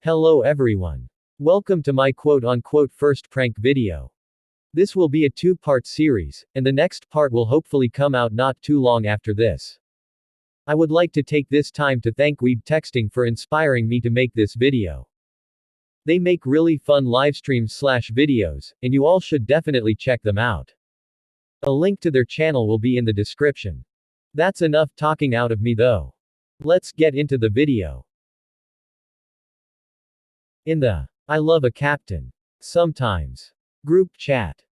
Hello everyone. Welcome to my quote-unquote first prank video. This will be a two-part series, and the next part will hopefully come out not too long after this. I would like to take this time to thank Haikyuu Texting for inspiring me to make this video. They make really fun livestreams/videos, and you all should definitely check them out. A link to their channel will be in the description. That's enough talking out of me though. Let's get into the video. In the I love a captain. Sometimes. Group chat.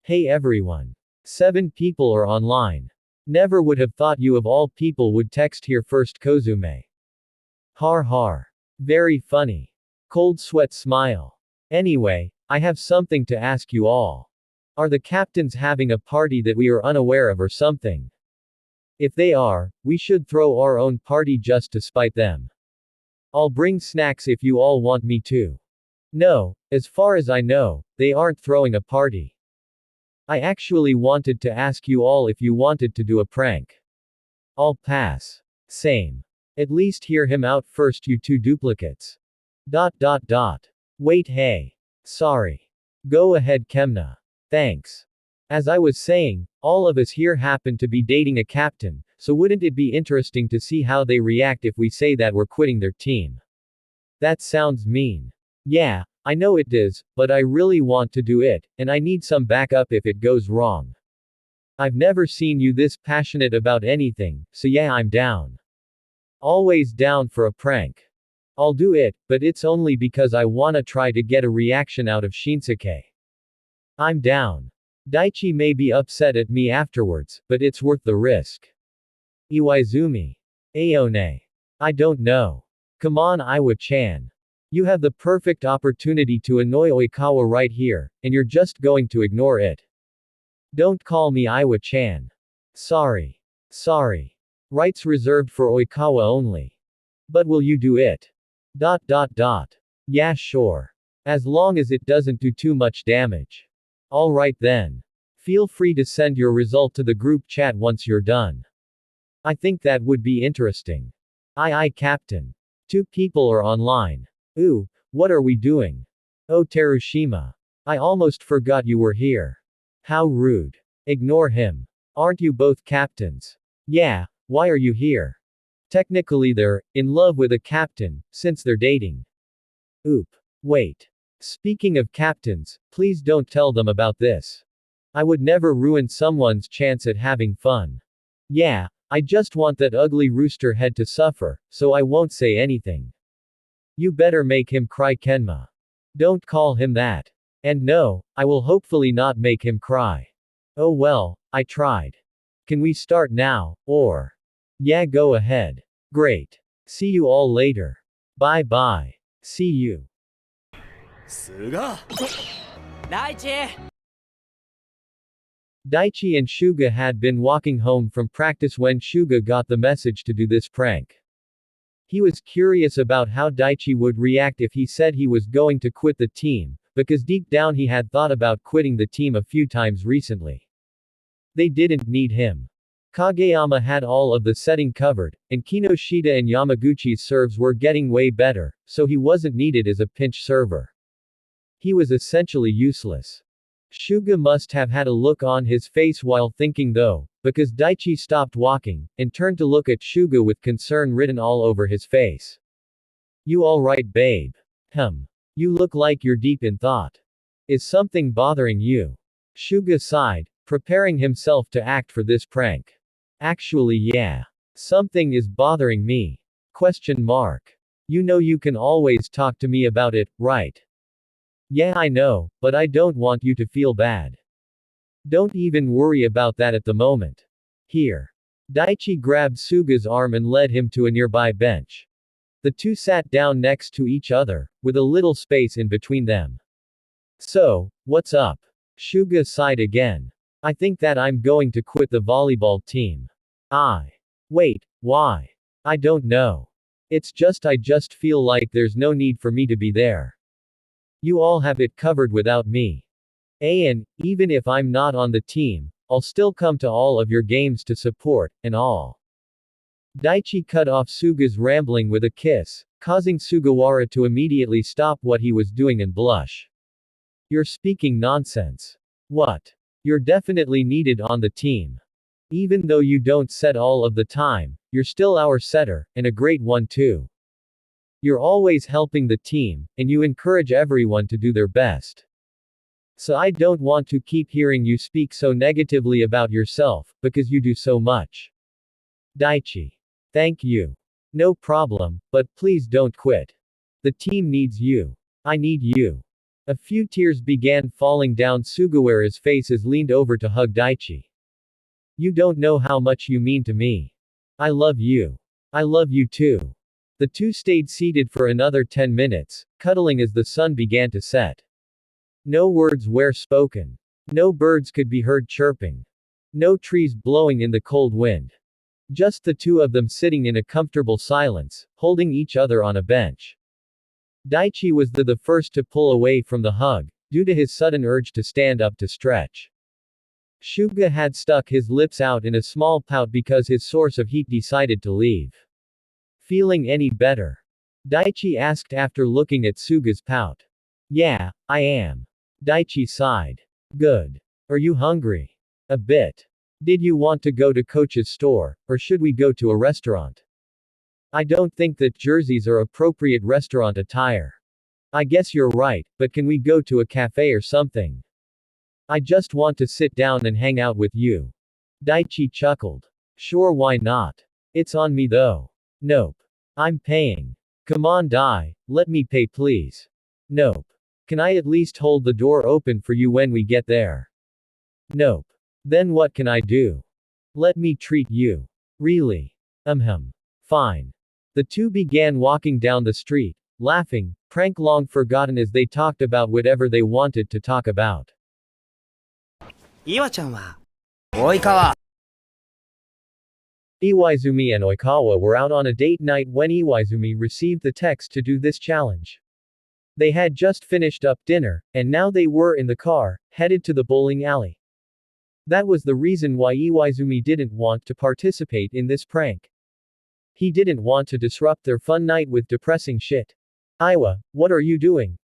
Hey everyone. 7 people are online. Never would have thought you of all people would text here first Kozume. Har har. Very funny. Cold sweat smile. Anyway, I have something to ask you all. Are the captains having a party that we are unaware of or something? If they are, we should throw our own party just to spite them. I'll bring snacks if you all want me to. No, as far as I know, they aren't throwing a party. I actually wanted to ask you all if you wanted to do a prank. I'll pass. Same. At least hear him out first, you two duplicates. ... Wait, hey. Sorry. Go ahead, Kemna. Thanks. As I was saying, all of us here happen to be dating a captain, so wouldn't it be interesting to see how they react if we say that we're quitting their team? That sounds mean. Yeah, I know it does, but I really want to do it, and I need some backup if it goes wrong. I've never seen you this passionate about anything, so yeah, I'm down. Always down for a prank. I'll do it, but it's only because I wanna try to get a reaction out of Shinsuke. I'm down. Daichi may be upset at me afterwards, but it's worth the risk. Iwaizumi. Aone. I don't know. Come on, Iwa-chan. You have the perfect opportunity to annoy Oikawa right here, and you're just going to ignore it. Don't call me Iwa-chan. Sorry. Sorry. Rights reserved for Oikawa only. But will you do it? ... Yeah, sure. As long as it doesn't do too much damage. Alright then. Feel free to send your result to the group chat once you're done. I think that would be interesting. Aye, Captain. 2 people are online. Ooh, what are we doing? Oh, Terushima. I almost forgot you were here. How rude. Ignore him. Aren't you both captains? Yeah, why are you here? Technically they're in love with a captain, since they're dating. Oop. Wait. Speaking of captains, please don't tell them about this. I would never ruin someone's chance at having fun. Yeah, I just want that ugly rooster head to suffer, so I won't say anything. You better make him cry, Kenma. Don't call him that. And no, I will hopefully not make him cry. Oh well, I tried. Can we start now, or? Yeah, go ahead. Great. See you all later. Bye bye. See you. Daichi! Daichi and Shuga had been walking home from practice when Shuga got the message to do this prank. He was curious about how Daichi would react if he said he was going to quit the team, because deep down he had thought about quitting the team a few times recently. They didn't need him. Kageyama had all of the setting covered, and Kinoshita and Yamaguchi's serves were getting way better, so he wasn't needed as a pinch server. He was essentially useless. Shuga must have had a look on his face while thinking though, because Daichi stopped walking, and turned to look at Shuga with concern written all over his face. You alright, babe? You look like you're deep in thought. Is something bothering you? Shuga sighed, preparing himself to act for this prank. Actually yeah. Something is bothering me. ? You know you can always talk to me about it, right? Yeah, I know, but I don't want you to feel bad. Don't even worry about that at the moment. Here. Daichi grabbed Suga's arm and led him to a nearby bench. The two sat down next to each other, with a little space in between them. So, what's up? Shuga sighed again. I think that I'm going to quit the volleyball team. Wait, why? I don't know. It's just I just feel like there's no need for me to be there. You all have it covered without me. And, even if I'm not on the team, I'll still come to all of your games to support, and all. Daichi cut off Suga's rambling with a kiss, causing Sugawara to immediately stop what he was doing and blush. You're speaking nonsense. What? You're definitely needed on the team. Even though you don't set all of the time, you're still our setter, and a great one too. You're always helping the team, and you encourage everyone to do their best. So I don't want to keep hearing you speak so negatively about yourself, because you do so much. Daichi. Thank you. No problem, but please don't quit. The team needs you. I need you. A few tears began falling down Sugawara's face as leaned over to hug Daichi. You don't know how much you mean to me. I love you. I love you too. The two stayed seated for another 10 minutes, cuddling as the sun began to set. No words were spoken. No birds could be heard chirping. No trees blowing in the cold wind. Just the two of them sitting in a comfortable silence, holding each other on a bench. Daichi was the first to pull away from the hug, due to his sudden urge to stand up to stretch. Shuga had stuck his lips out in a small pout because his source of heat decided to leave. Feeling any better? Daichi asked after looking at Suga's pout. Yeah, I am. Daichi sighed. Good. Are you hungry? A bit. Did you want to go to Coach's store, or should we go to a restaurant? I don't think that jerseys are appropriate restaurant attire. I guess you're right, but can we go to a cafe or something? I just want to sit down and hang out with you. Daichi chuckled. Sure, why not? It's on me though. Nope. I'm paying. Come on, Dai, let me pay please. Nope. Can I at least hold the door open for you when we get there? Nope. Then what can I do? Let me treat you. Really? Fine. The two began walking down the street, laughing, prank long forgotten as they talked about whatever they wanted to talk about. Iwa-chan wa Oikawa. Iwaizumi and Oikawa were out on a date night when Iwaizumi received the text to do this challenge. They had just finished up dinner, and now they were in the car, headed to the bowling alley. That was the reason why Iwaizumi didn't want to participate in this prank. He didn't want to disrupt their fun night with depressing shit. Iwa, what are you doing?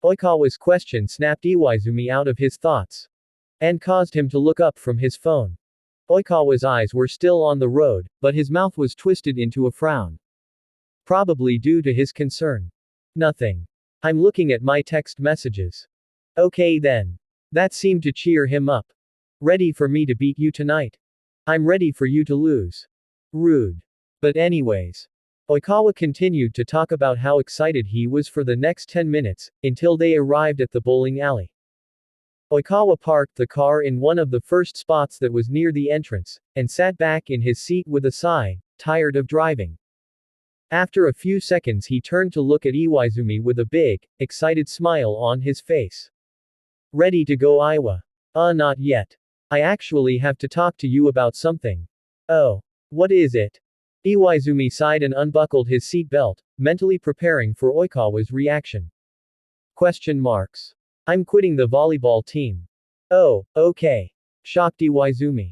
Oikawa's question snapped Iwaizumi out of his thoughts, and caused him to look up from his phone. Oikawa's eyes were still on the road, but his mouth was twisted into a frown. Probably due to his concern. Nothing. I'm looking at my text messages. Okay then. That seemed to cheer him up. Ready for me to beat you tonight? I'm ready for you to lose. Rude. But anyways. Oikawa continued to talk about how excited he was for the next 10 minutes, until they arrived at the bowling alley. Oikawa parked the car in one of the first spots that was near the entrance, and sat back in his seat with a sigh, tired of driving. After a few seconds he turned to look at Iwaizumi with a big, excited smile on his face. Ready to go, Iwa? Not yet. I actually have to talk to you about something. Oh. What is it? Iwaizumi sighed and unbuckled his seat belt, mentally preparing for Oikawa's reaction. Question marks. I'm quitting the volleyball team. Oh, okay. Shocked Iwaizumi.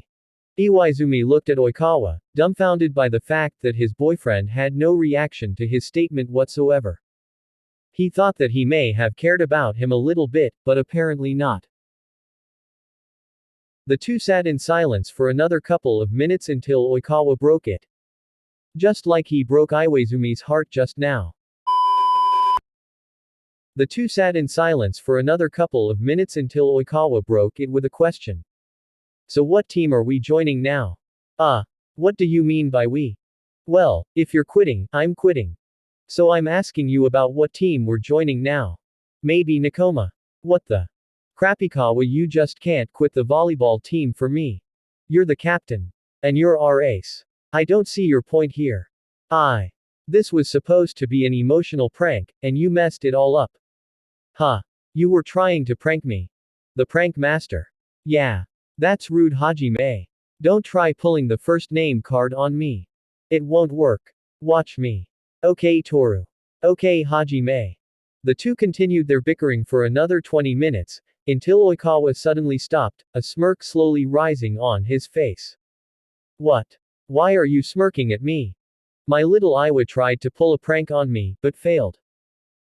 Iwaizumi looked at Oikawa, dumbfounded by the fact that his boyfriend had no reaction to his statement whatsoever. He thought that he may have cared about him a little bit, but apparently not. The two sat in silence for another couple of minutes until Oikawa broke it. Just like he broke Iwaizumi's heart just now. The two sat in silence for another couple of minutes until Oikawa broke it with a question. So what team are we joining now? What do you mean by we? Well, if you're quitting, I'm quitting. So I'm asking you about what team we're joining now. Maybe Nakoma. What the? Krapikawa, you just can't quit the volleyball team for me. You're the captain. And you're our ace. I don't see your point here. This was supposed to be an emotional prank, and you messed it all up. Huh. You were trying to prank me. The prank master. Yeah. That's rude, Hajime. Don't try pulling the first name card on me. It won't work. Watch me. Okay, Toru. Okay, Hajime. The two continued their bickering for another 20 minutes, until Oikawa suddenly stopped, a smirk slowly rising on his face. What? Why are you smirking at me? My little Iwa tried to pull a prank on me, but failed.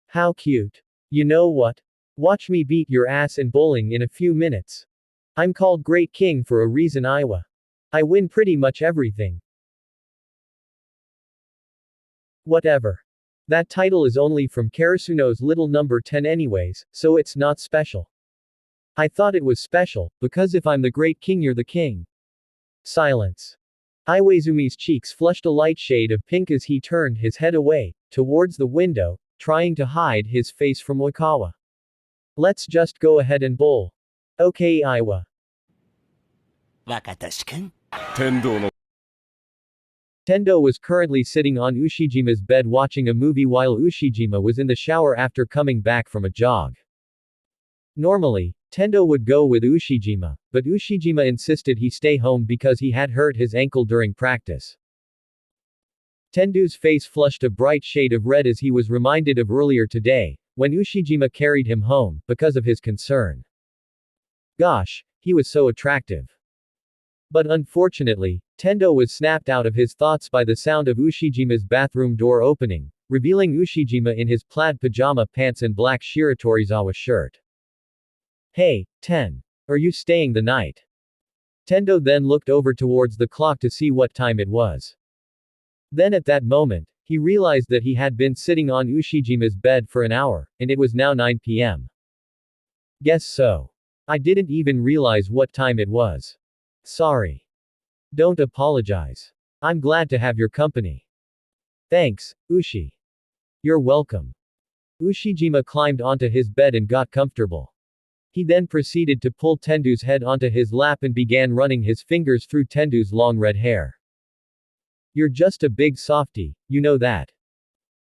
How cute. You know what? Watch me beat your ass in bowling in a few minutes. I'm called Great King for a reason, Iwa. I win pretty much everything. Whatever. That title is only from Karasuno's little number 10 anyways, so it's not special. I thought it was special, because if I'm the Great King, you're the king. Silence. Iwazumi's cheeks flushed a light shade of pink as he turned his head away, towards the window, trying to hide his face from Oikawa. Let's just go ahead and bowl. Okay, Iwa. Wakatoshi-kun. Tendo was currently sitting on Ushijima's bed watching a movie while Ushijima was in the shower after coming back from a jog. Normally, Tendo would go with Ushijima, but Ushijima insisted he stay home because he had hurt his ankle during practice. Tendo's face flushed a bright shade of red as he was reminded of earlier today, when Ushijima carried him home, because of his concern. Gosh, he was so attractive. But unfortunately, Tendo was snapped out of his thoughts by the sound of Ushijima's bathroom door opening, revealing Ushijima in his plaid pajama pants and black Shiratorizawa shirt. Hey, Ten. Are you staying the night? Tendo then looked over towards the clock to see what time it was. Then at that moment, he realized that he had been sitting on Ushijima's bed for an hour, and it was now 9 p.m. Guess so. I didn't even realize what time it was. Sorry. Don't apologize. I'm glad to have your company. Thanks, Ushi. You're welcome. Ushijima climbed onto his bed and got comfortable. He then proceeded to pull Tendo's head onto his lap and began running his fingers through Tendo's long red hair. You're just a big softie, you know that.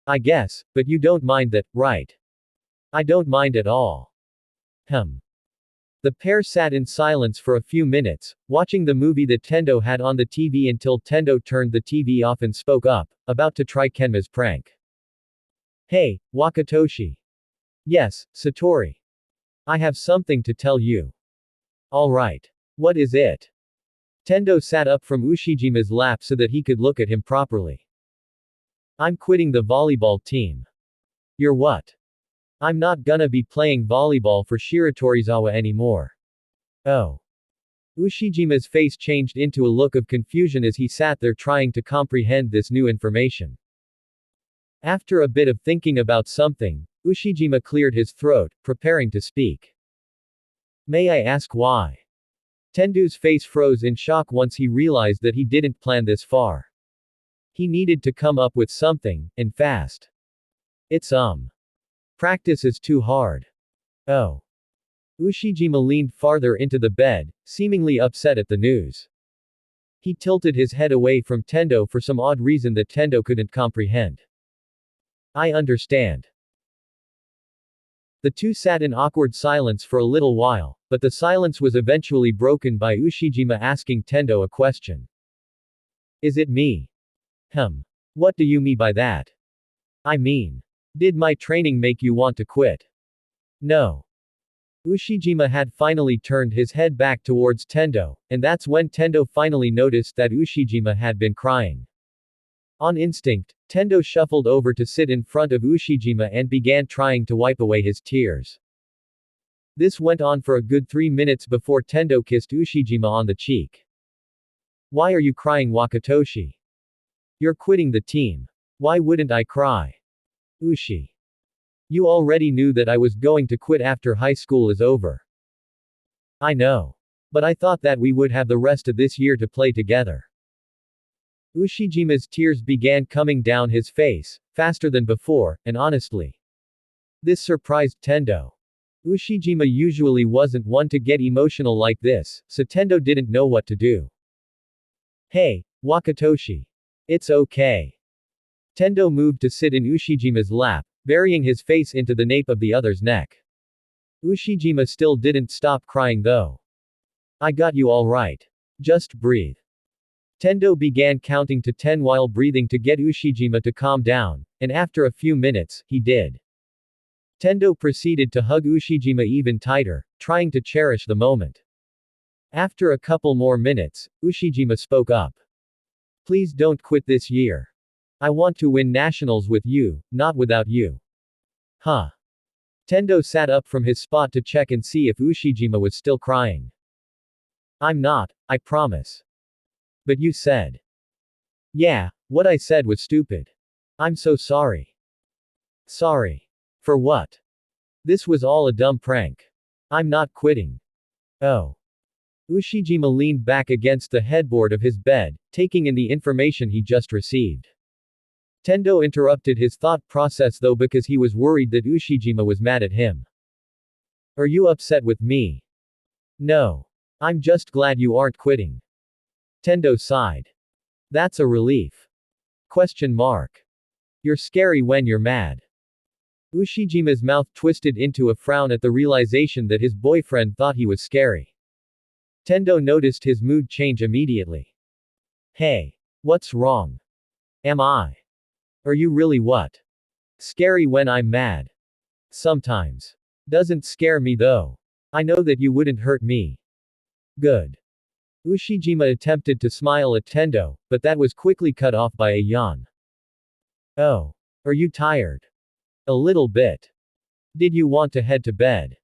I guess, but you don't mind that, right? I don't mind at all. The pair sat in silence for a few minutes, watching the movie that Tendo had on the TV until Tendo turned the TV off and spoke up, about to try Kenma's prank. Hey, Wakatoshi. Yes, Satori. I have something to tell you. Alright. What is it? Tendo sat up from Ushijima's lap so that he could look at him properly. I'm quitting the volleyball team. You're what? I'm not gonna be playing volleyball for Shiratorizawa anymore. Oh. Ushijima's face changed into a look of confusion as he sat there trying to comprehend this new information. After a bit of thinking about something, Ushijima cleared his throat, preparing to speak. May I ask why? Tendo's face froze in shock once he realized that he didn't plan this far. He needed to come up with something, and fast. It's Practice is too hard. Oh. Ushijima leaned farther into the bed, seemingly upset at the news. He tilted his head away from Tendo for some odd reason that Tendo couldn't comprehend. I understand. The two sat in awkward silence for a little while, but the silence was eventually broken by Ushijima asking Tendo a question. Is it me? What do you mean by that? I mean, did my training make you want to quit? No. Ushijima had finally turned his head back towards Tendo, and that's when Tendo finally noticed that Ushijima had been crying. On instinct, Tendo shuffled over to sit in front of Ushijima and began trying to wipe away his tears. This went on for a good 3 minutes before Tendo kissed Ushijima on the cheek. Why are you crying, Wakatoshi? You're quitting the team. Why wouldn't I cry? Ushi. You already knew that I was going to quit after high school is over. I know. But I thought that we would have the rest of this year to play together. Ushijima's tears began coming down his face, faster than before, and honestly. This surprised Tendo. Ushijima usually wasn't one to get emotional like this, so Tendo didn't know what to do. Hey, Wakatoshi. It's okay. Tendo moved to sit in Ushijima's lap, burying his face into the nape of the other's neck. Ushijima still didn't stop crying though. I got you all right. Just breathe. Tendo began counting to 10 while breathing to get Ushijima to calm down, and after a few minutes, he did. Tendo proceeded to hug Ushijima even tighter, trying to cherish the moment. After a couple more minutes, Ushijima spoke up. Please don't quit this year. I want to win nationals with you, not without you. Huh. Tendo sat up from his spot to check and see if Ushijima was still crying. I'm not, I promise. But you said. Yeah, what I said was stupid. I'm so sorry. Sorry. For what? This was all a dumb prank. I'm not quitting. Oh. Ushijima leaned back against the headboard of his bed, taking in the information he just received. Tendo interrupted his thought process though because he was worried that Ushijima was mad at him. Are you upset with me? No. I'm just glad you aren't quitting. Tendo sighed. That's a relief. Question mark. You're scary when you're mad. Ushijima's mouth twisted into a frown at the realization that his boyfriend thought he was scary. Tendo noticed his mood change immediately. Hey. What's wrong? Am I? Are you really what? Scary when I'm mad. Sometimes. Doesn't scare me though. I know that you wouldn't hurt me. Good. Ushijima attempted to smile at Tendo, but that was quickly cut off by a yawn. Oh. Are you tired? A little bit. Did you want to head to bed?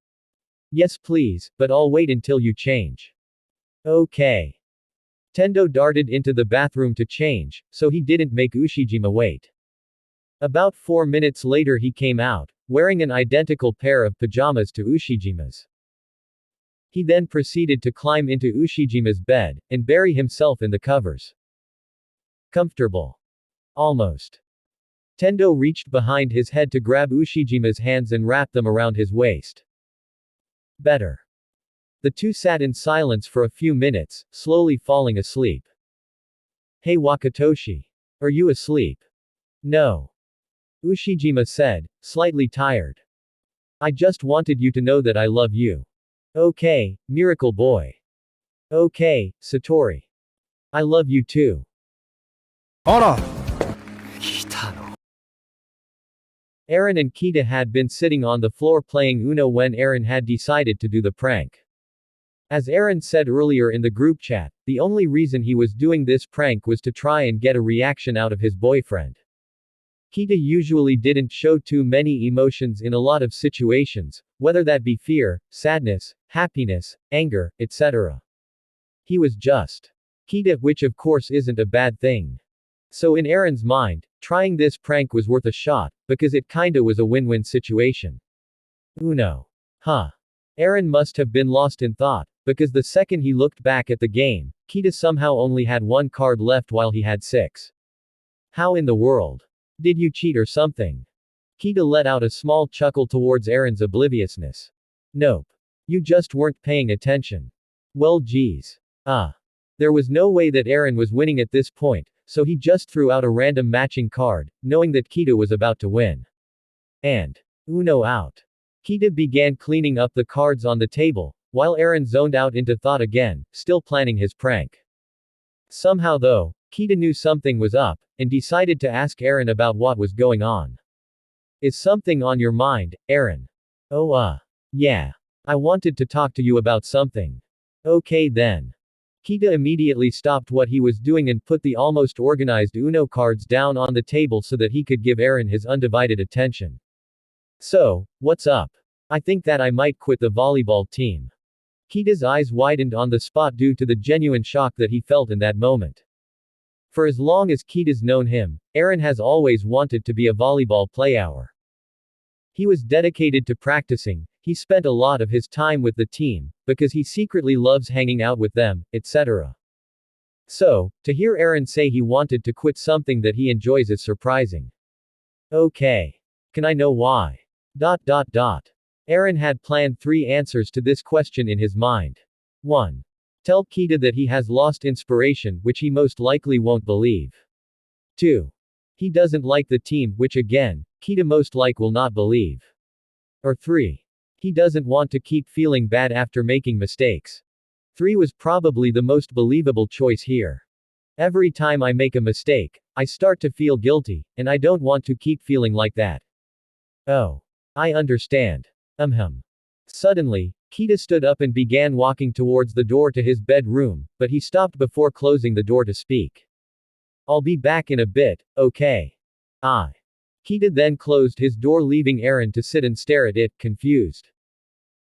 Yes please, but I'll wait until you change. Okay. Tendo darted into the bathroom to change, so he didn't make Ushijima wait. About 4 minutes later he came out, wearing an identical pair of pajamas to Ushijima's. He then proceeded to climb into Ushijima's bed, and bury himself in the covers. Comfortable. Almost. Tendo reached behind his head to grab Ushijima's hands and wrap them around his waist. Better. The two sat in silence for a few minutes, slowly falling asleep. Hey Wakatoshi. Are you asleep? No. Ushijima said, slightly tired. I just wanted you to know that I love you. Okay, miracle boy. Okay, Satori. I love you too. Ara! Eren and Keita had been sitting on the floor playing Uno when Eren had decided to do the prank. As Eren said earlier in the group chat, the only reason he was doing this prank was to try and get a reaction out of his boyfriend. Keita usually didn't show too many emotions in a lot of situations, whether that be fear, sadness, happiness, anger, etc. He was just Keita, which of course isn't a bad thing. So in Eren's mind, trying this prank was worth a shot, because it kinda was a win-win situation. Uno. Huh. Eren must have been lost in thought, because the second he looked back at the game, Keita somehow only had 1 card left while he had 6. How in the world? Did you cheat or something? Keita let out a small chuckle towards Eren's obliviousness. Nope. You just weren't paying attention. Well geez. There was no way that Eren was winning at this point, so he just threw out a random matching card, knowing that Keita was about to win. And Uno out. Keita began cleaning up the cards on the table, while Eren zoned out into thought again, still planning his prank. Somehow though, Keita knew something was up, and decided to ask Eren about what was going on. Is something on your mind, Eren? Oh yeah. I wanted to talk to you about something. Okay then. Keita immediately stopped what he was doing and put the almost organized Uno cards down on the table so that he could give Eren his undivided attention. So, what's up? I think that I might quit the volleyball team. Keita's eyes widened on the spot due to the genuine shock that he felt in that moment. For as long as Keita's known him, Eren has always wanted to be a volleyball player. He was dedicated to practicing, he spent a lot of his time with the team, because he secretly loves hanging out with them, etc. So, to hear Eren say he wanted to quit something that he enjoys is surprising. Okay. Can I know why? Eren had planned 3 answers to this question in his mind. 1. Tell Keita that he has lost inspiration, which he most likely won't believe. 2. He doesn't like the team, which again, Keita most like will not believe. Or 3. He doesn't want to keep feeling bad after making mistakes. 3 was probably the most believable choice here. Every time I make a mistake, I start to feel guilty, and I don't want to keep feeling like that. Oh. I understand. Suddenly, Keita stood up and began walking towards the door to his bedroom, but he stopped before closing the door to speak. I'll be back in a bit, okay? Ah. Keita then closed his door, leaving Aaron to sit and stare at it, confused.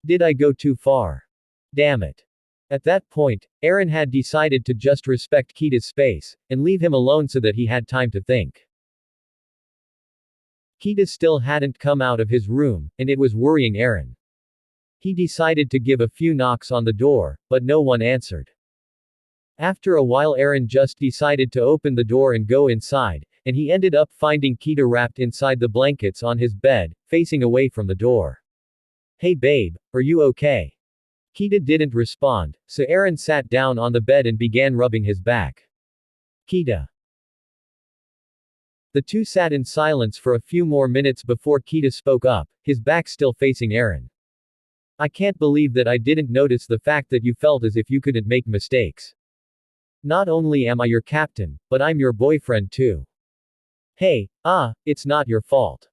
Did I go too far? Damn it. At that point, Aaron had decided to just respect Keita's space, and leave him alone so that he had time to think. Keita still hadn't come out of his room, and it was worrying Aaron. He decided to give a few knocks on the door, but no one answered. After a while, Aaron just decided to open the door and go inside, and he ended up finding Keita wrapped inside the blankets on his bed, facing away from the door. Hey babe, are you okay? Keita didn't respond, so Aaron sat down on the bed and began rubbing his back. Keita. The two sat in silence for a few more minutes before Keita spoke up, his back still facing Aaron. I can't believe that I didn't notice the fact that you felt as if you couldn't make mistakes. Not only am I your captain, but I'm your boyfriend too. Hey, it's not your fault.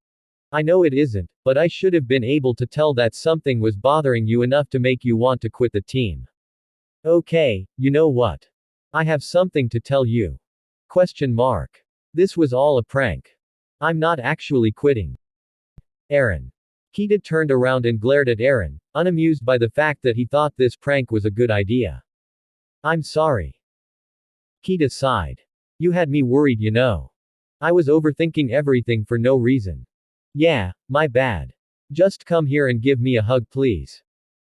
I know it isn't, but I should have been able to tell that something was bothering you enough to make you want to quit the team. Okay, you know what? I have something to tell you. Question mark. This was all a prank. I'm not actually quitting. Aaron. Keita turned around and glared at Aaron, unamused by the fact that he thought this prank was a good idea. I'm sorry. Keita sighed. You had me worried, you know. I was overthinking everything for no reason. Yeah, my bad. Just come here and give me a hug, please.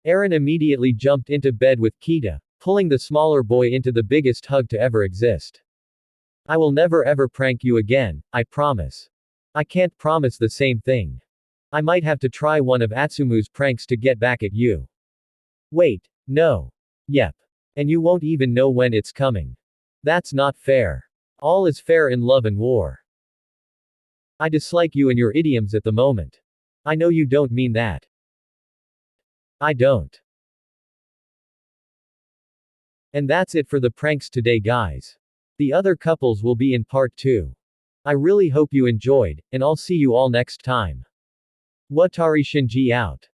Aaron immediately jumped into bed with Keita, pulling the smaller boy into the biggest hug to ever exist. I will never ever prank you again, I promise. I can't promise the same thing. I might have to try one of Atsumu's pranks to get back at you. Wait, no. Yep. And you won't even know when it's coming. That's not fair. All is fair in love and war. I dislike you and your idioms at the moment. I know you don't mean that. I don't. And that's it for the pranks today, guys. The other couples will be in part 2. I really hope you enjoyed, and I'll see you all next time. Watari Shinji out.